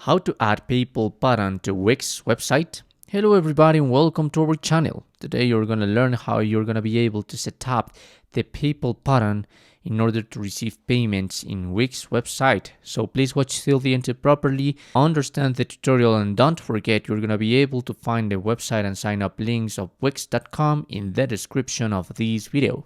How to add PayPal button to Wix website. Hello everybody and welcome to our channel. Today you're going to learn how you're going to be able to set up the PayPal button in order to receive payments in Wix website. So please watch till the end properly, understand the tutorial, and don't forget you're going to be able to find the website and sign up links of wix.com in the description of this video.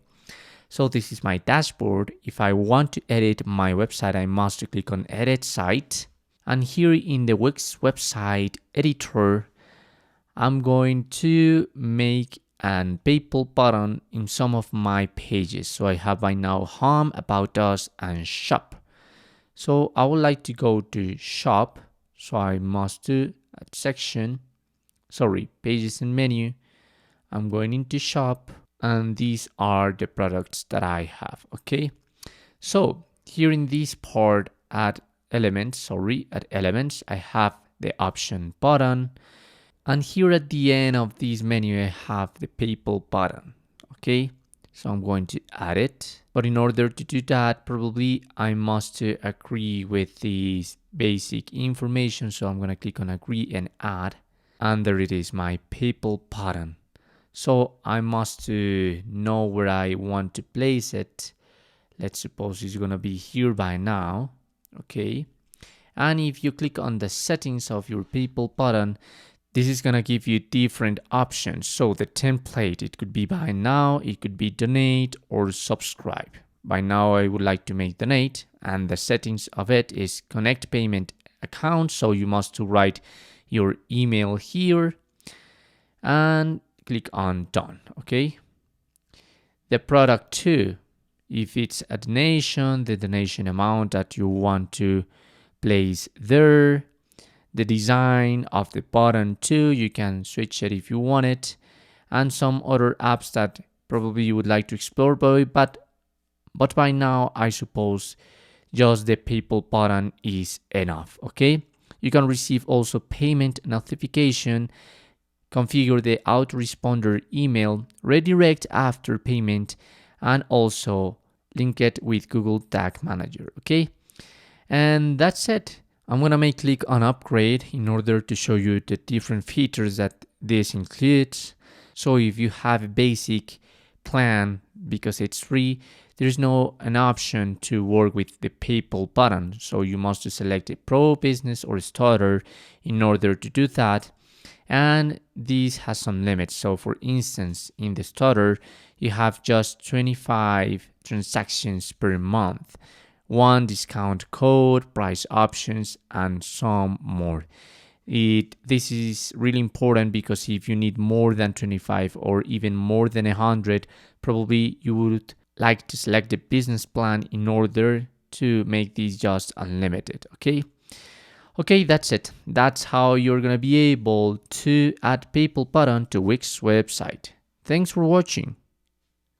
So this is my dashboard. If I want to edit my website, I must click on Edit Site. And here in the Wix website editor, I'm going to make an PayPal button in some of my pages. So I have by now Home, About Us, and Shop. So I would like to go to Shop. So I must do at section, pages and menu. I'm going into Shop. And these are the products that I have, okay? So here in this part at elements, I have the option button. And here at the end of this menu, I have the PayPal button, okay? So I'm going to add it. But in order to do that, probably I must agree with this basic information. So I'm gonna click on agree and add. And there it is, my PayPal button. So I must know where I want to place it. Let's suppose it's going to be here by now. Okay. And if you click on the settings of your PayPal button, this is going to give you different options. So the template, it could be buy now, it could be donate or subscribe. By now, I would like to make donate, and the settings of it is connect payment account. So you must write your email here and click on done, okay? The product too, if it's a donation, the donation amount that you want to place there. The design of the button too, you can switch it if you want it. And some other apps that probably you would like to explore, but by now, I suppose just the PayPal button is enough, okay? You can receive also payment notification, configure the autoresponder email, redirect after payment, and also link it with Google Tag Manager, okay? And that's it. I'm gonna click on upgrade in order to show you the different features that this includes. So if you have a basic plan, because it's free, there's no an option to work with the PayPal button. So you must select a Pro, Business, or Starter in order to do that. And this has some limits. So for instance, in the starter, you have just 25 transactions per month, one discount code, price options, and some more. This is really important because if you need more than 25 or even more than 100, probably you would like to select the business plan in order to make this just unlimited, okay? Okay, that's it. That's how you're going to be able to add PayPal button to Wix website. Thanks for watching.